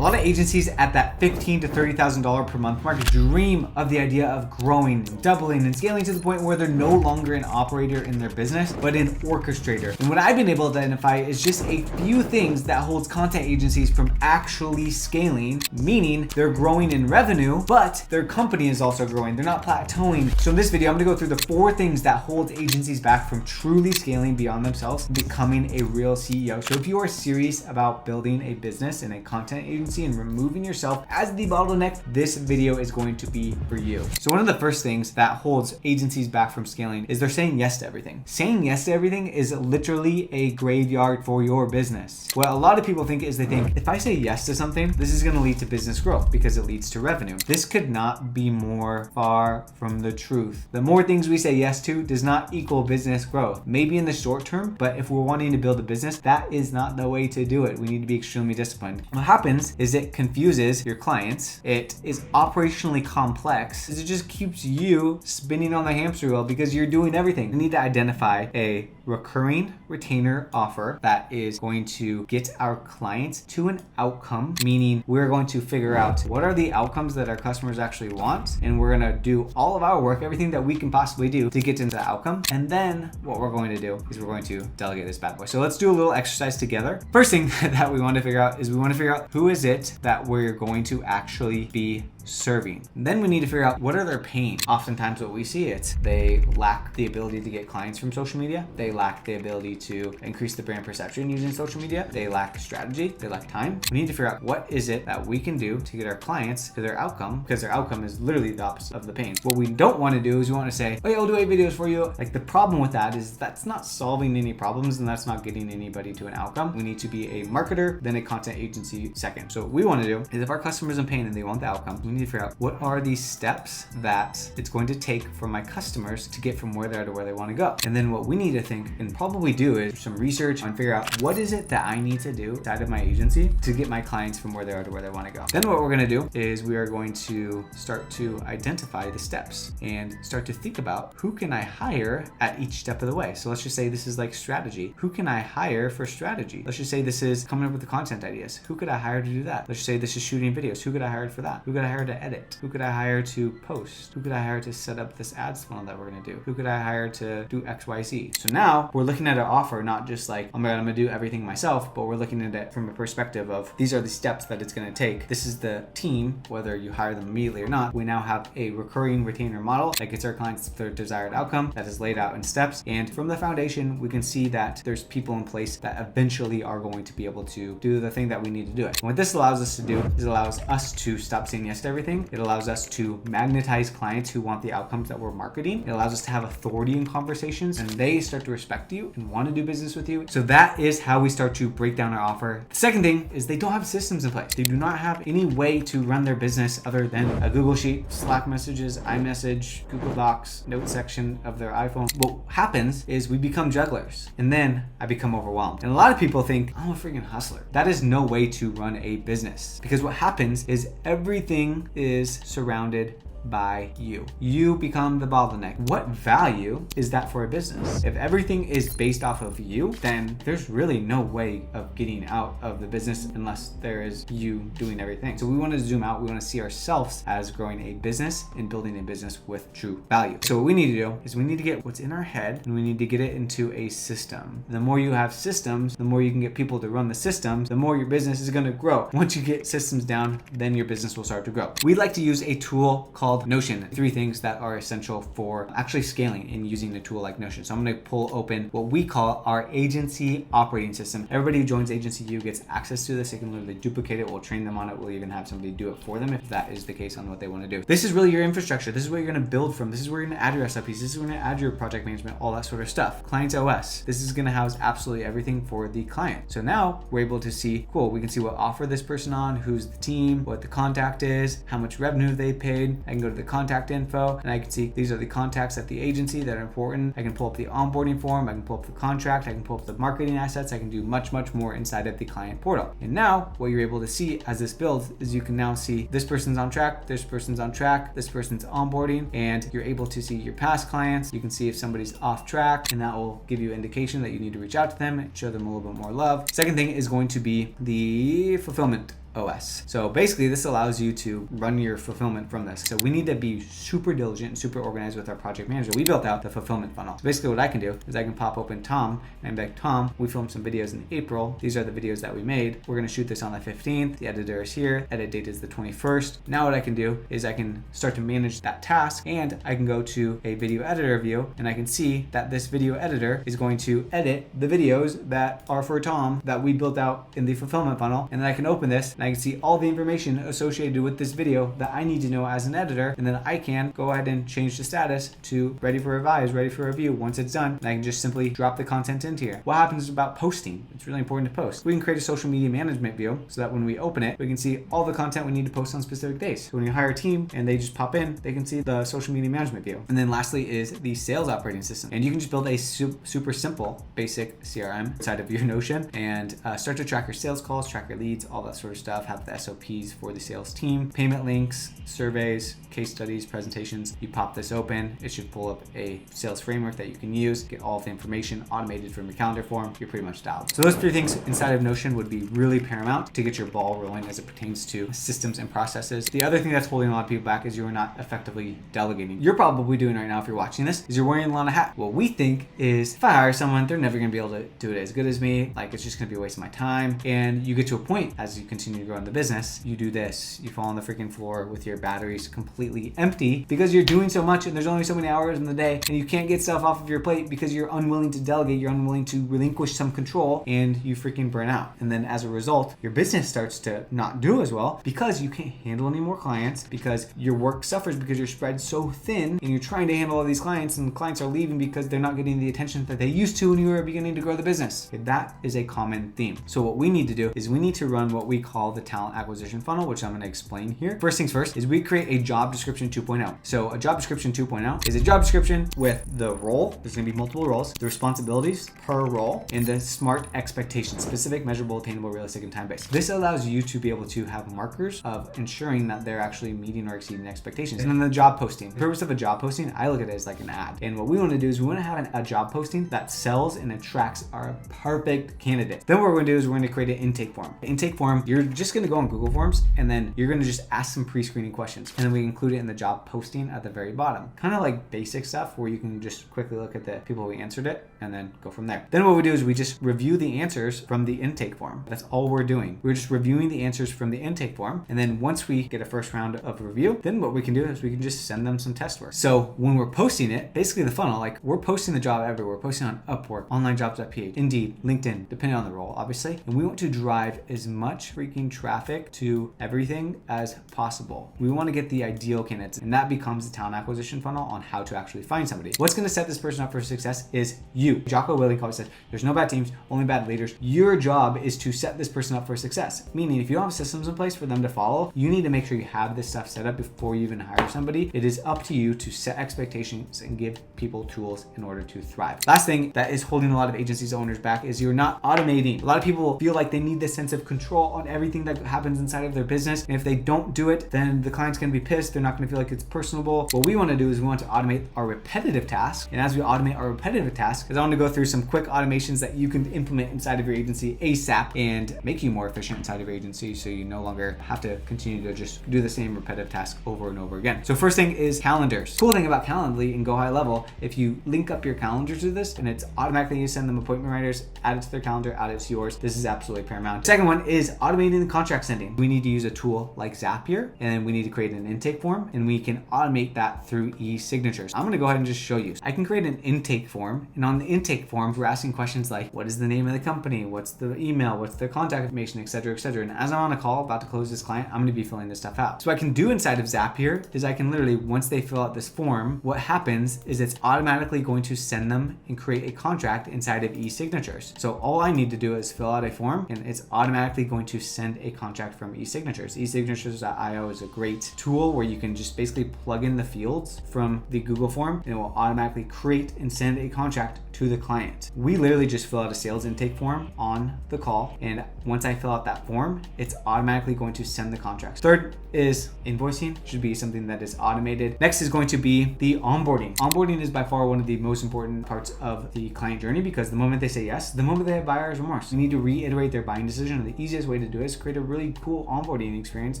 A lot of agencies at that $15,000 to $30,000 per month mark dream of the idea of growing, doubling, and scaling to the point where they're no longer an operator in their business, but an orchestrator. And what I've been able to identify is just a few things that holds content agencies from actually scaling, meaning they're growing in revenue, but their company is also growing. They're not plateauing. So in this video, I'm gonna go through the 4 things that hold agencies back from truly scaling beyond themselves and becoming a real CEO. So if you are serious about building a business in a content agency and removing yourself as the bottleneck, this video is going to be for you. So one of the first things that holds agencies back from scaling is they're saying yes to everything. Saying yes to everything is literally a graveyard for your business. What a lot of people think is they think, if I say yes to something, this is gonna lead to business growth because it leads to revenue. This could not be more far from the truth. The more things we say yes to does not equal business growth. Maybe in the short term, but if we're wanting to build a business, that is not the way to do it. We need to be extremely disciplined. What happens is it confuses your clients. It is operationally complex. It just keeps you spinning on the hamster wheel because you're doing everything. You need to identify a recurring retainer offer that is going to get our clients to an outcome, meaning we're going to figure out what are the outcomes that our customers actually want, and we're going to do all of our work, everything that we can possibly do to get into the outcome. And then what we're going to do is we're going to delegate this bad boy. So let's do a little exercise together. First thing that we want to figure out is we want to figure out who is it that we're going to actually be serving. And then we need to figure out what are their pain. Oftentimes what we see is they lack the ability to get clients from social media. They lack the ability to increase the brand perception using social media. They lack strategy. They lack time. We need to figure out what is it that we can do to get our clients to their outcome, because their outcome is literally the opposite of the pain. What we don't want to do is we want to say, hey, I'll do 8 videos for you. Like, the problem with that is that's not solving any problems and that's not getting anybody to an outcome. We need to be a marketer, then a content agency second. So what we want to do is if our customer's in pain and they want the outcome, we need to figure out what are these steps that it's going to take for my customers to get from where they are to where they want to go. And then what we need to think and probably do is some research and figure out what is it that I need to do inside of my agency to get my clients from where they are to where they want to go. Then what we're going to do is we are going to start to identify the steps and start to think about who can I hire at each step of the way. So let's just say this is like strategy. Who can I hire for strategy? Let's just say this is coming up with the content ideas. Who could I hire to do that? Let's just say this is shooting videos. Who could I hire for that? Who could I hire to edit? Who could I hire to post? Who could I hire to set up this ads funnel that we're going to do? Who could I hire to do XYZ? So now we're looking at our offer, not just like, oh my God, I'm going to do everything myself, but we're looking at it from a perspective of these are the steps that it's going to take. This is the team, whether you hire them immediately or not. We now have a recurring retainer model that gets our clients their desired outcome that is laid out in steps. And from the foundation, we can see that there's people in place that eventually are going to be able to do the thing that we need to do it. And what this allows us to do is it allows us to stop saying yes to everything. It allows us to magnetize clients who want the outcomes that we're marketing. It allows us to have authority in conversations and they start to respect you and want to do business with you. So that is how we start to break down our offer. The second thing is they don't have systems in place. They do not have any way to run their business other than a Google Sheet, Slack messages, iMessage, Google Docs, note section of their iPhone. What happens is we become jugglers and then I become overwhelmed. And a lot of people think I'm a freaking hustler. That is no way to run a business, because what happens is everything is surrounded by you. You become the bottleneck. What value is that for a business? If everything is based off of you, then there's really no way of getting out of the business unless there is you doing everything. So we want to zoom out. We want to see ourselves as growing a business and building a business with true value. So what we need to do is we need to get what's in our head and we need to get it into a system. The more you have systems, the more you can get people to run the systems, the more your business is going to grow. Once you get systems down, then your business will start to grow. We like to use a tool called Notion. 3 things that are essential for actually scaling and using a tool like Notion. So I'm going to pull open what we call our agency operating system. Everybody who joins Agency U gets access to this. They can literally duplicate it. We'll train them on it. We'll even have somebody do it for them if that is the case on what they want to do. This is really your infrastructure. This is what you're going to build from. This is where you're going to add your SOPs. This is where you're going to add your project management, all that sort of stuff. Clients OS. This is going to house absolutely everything for the client. So now we're able to see, cool, we can see what offer this person on, who's the team, what the contact is, how much revenue they paid. I can go to the contact info and I can see these are the contacts at the agency that are important. I can pull up the onboarding form. I can pull up the contract. I can pull up the marketing assets. I can do much more inside of the client portal. And now what you're able to see as this builds is you can now see this person's on track, this person's on track, this person's onboarding, and you're able to see your past clients. You can see if somebody's off track, and that will give you indication that you need to reach out to them and show them a little bit more love. Second thing is going to be the fulfillment OS. So basically this allows you to run your fulfillment from this. So we need to be super diligent and super organized with our project manager. We built out the fulfillment funnel. So basically what I can do is I can pop open Tom and be like, Tom, we filmed some videos in April. These are the videos that we made. We're gonna shoot this on the 15th. The editor is here. Edit date is the 21st. Now what I can do is I can start to manage that task, and I can go to a video editor view and I can see that this video editor is going to edit the videos that are for Tom that we built out in the fulfillment funnel. And then I can open this and I can see all the information associated with this video that I need to know as an editor. And then I can go ahead and change the status to ready for revise, ready for review. Once it's done, I can just simply drop the content into here. What happens about posting? It's really important to post. We can create a social media management view so that when we open it, we can see all the content we need to post on specific days. So when you hire a team and they just pop in, they can see the social media management view. And then lastly is the sales operating system. And you can just build a super simple basic CRM inside of your Notion and start to track your sales calls, track your leads, all that sort of stuff, have the SOPs for the sales team, payment links, surveys, case studies, presentations. You pop this open, it should pull up a sales framework that you can use, get all of the information automated from your calendar form. You're pretty much dialed. So those three things inside of Notion would be really paramount to get your ball rolling as it pertains to systems and processes. The other thing that's holding a lot of people back is you're not effectively delegating. You're probably doing right now if you're watching this is you're wearing a lot of hats. What we think is if I hire someone, they're never going to be able to do it as good as me. Like it's just going to be a waste of my time. And you get to a point as you continue to grow in the business, you do this, you fall on the freaking floor with your batteries completely empty because you're doing so much and there's only so many hours in the day and you can't get stuff off of your plate because you're unwilling to delegate, you're unwilling to relinquish some control, and you freaking burn out. And then as a result, your business starts to not do as well because you can't handle any more clients, because your work suffers because you're spread so thin and you're trying to handle all these clients and clients are leaving because they're not getting the attention that they used to when you were beginning to grow the business. That is a common theme. So what we need to do is we need to run what we call the talent acquisition funnel, which I'm going to explain here. First things first is we create a job description 2.0. So a job description 2.0 is a job description with the role. There's going to be multiple roles, the responsibilities per role, and the SMART expectations: specific, measurable, attainable, realistic, and time-based. This allows you to be able to have markers of ensuring that they're actually meeting or exceeding expectations. And then the job posting. The purpose of a job posting, I look at it as like an ad. And what we want to do is we want to have a job posting that sells and attracts our perfect candidate. Then what we're going to do is we're going to create an intake form. The intake form, you're just going to go on Google Forms and then you're going to just ask some pre-screening questions. And then we include it in the job posting at the very bottom. Kind of like basic stuff where you can just quickly look at the people who answered it and then go from there. Then what we do is we just review the answers from the intake form. That's all we're doing. We're just reviewing the answers from the intake form. And then once we get a first round of review, then what we can do is we can just send them some test work. So when we're posting it, basically the funnel, like we're posting the job everywhere. We're posting on Upwork, onlinejobs.ph, Indeed, LinkedIn, depending on the role, obviously. And we want to drive as much freaking traffic to everything as possible. We want to get the ideal candidates, and that becomes the talent acquisition funnel on how to actually find somebody. What's going to set this person up for success is you. Jocko Willink always says, there's no bad teams, only bad leaders. Your job is to set this person up for success. Meaning if you don't have systems in place for them to follow, you need to make sure you have this stuff set up before you even hire somebody. It is up to you to set expectations and give people tools in order to thrive. Last thing that is holding a lot of agencies owners back is you're not automating. A lot of people feel like they need this sense of control on everything that happens inside of their business. And if they don't do it, then the client's going to be pissed. They're not going to feel like it's personable. What we want to do is we want to automate our repetitive tasks. And as we automate our repetitive tasks, I want to go through some quick automations that you can implement inside of your agency ASAP and make you more efficient inside of your agency so you no longer have to continue to just do the same repetitive task over and over again. So first thing is calendars. Cool thing about Calendly and Go High Level, if you link up your calendars to this and it's automatically you send them appointment writers, add it to their calendar, add it to yours. This is absolutely paramount. Second one is automating the contract sending. We need to use a tool like Zapier, and then we need to create an intake form, and we can automate that through e-signatures. I'm going to go ahead and just show you. I can create an intake form, and on the intake form, we're asking questions like, what is the name of the company? What's the email? What's their contact information, etc., etc. And as I'm on a call about to close this client, I'm going to be filling this stuff out. So what I can do inside of Zapier is I can literally, once they fill out this form, what happens is it's automatically going to send them and create a contract inside of e-signatures. So all I need to do is fill out a form, and it's automatically going to send a contract from e-signatures. E-signatures.io is a great tool where you can just basically plug in the fields from the Google form, and it will automatically create and send a contract to the client. We literally just fill out a sales intake form on the call, and once I fill out that form, it's automatically going to send the contracts. Third is invoicing. Should be something that is automated. Next is going to be the onboarding. Onboarding is by far one of the most important parts of the client journey, because the moment they say yes, the moment they have buyer's remorse, you need to reiterate their buying decision, and the easiest way to do it is create a really cool onboarding experience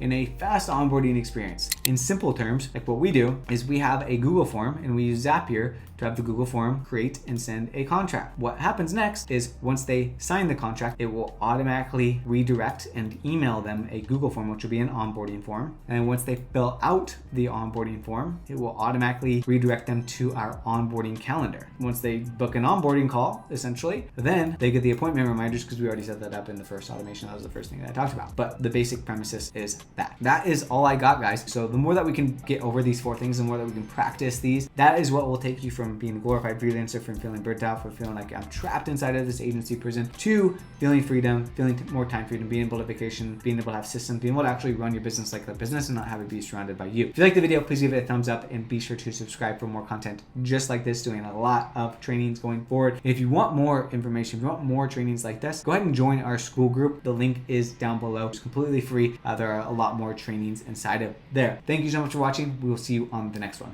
and a fast onboarding experience. In simple terms, like what we do is we have a Google form and we use Zapier to have the Google form create and send a contract. What happens next is once they sign the contract, it will automatically redirect and email them a Google form, which will be an onboarding form. And once they fill out the onboarding form, it will automatically redirect them to our onboarding calendar. Once they book an onboarding call, essentially, then they get the appointment reminders because we already set that up in the first automation. That was the first thing that I talked about. But the basic premises is that. That is all I got, guys. So the more that we can get over these 4 things, the more that we can practice these, that is what will take you from being a glorified freelancer, from feeling burnt out, from feeling like I'm trapped inside of this agency prison, to feeling freedom, feeling more time freedom, being able to vacation, being able to have systems, being able to actually run your business like a business and not have it be surrounded by you. If you like the video, please give it a thumbs up and be sure to subscribe for more content just like this, doing a lot of trainings going forward. And if you want more information, if you want more trainings like this, go ahead and join our school group. The link is down below. It's completely free. There are a lot more trainings inside of there. Thank you so much for watching. We will see you on the next one.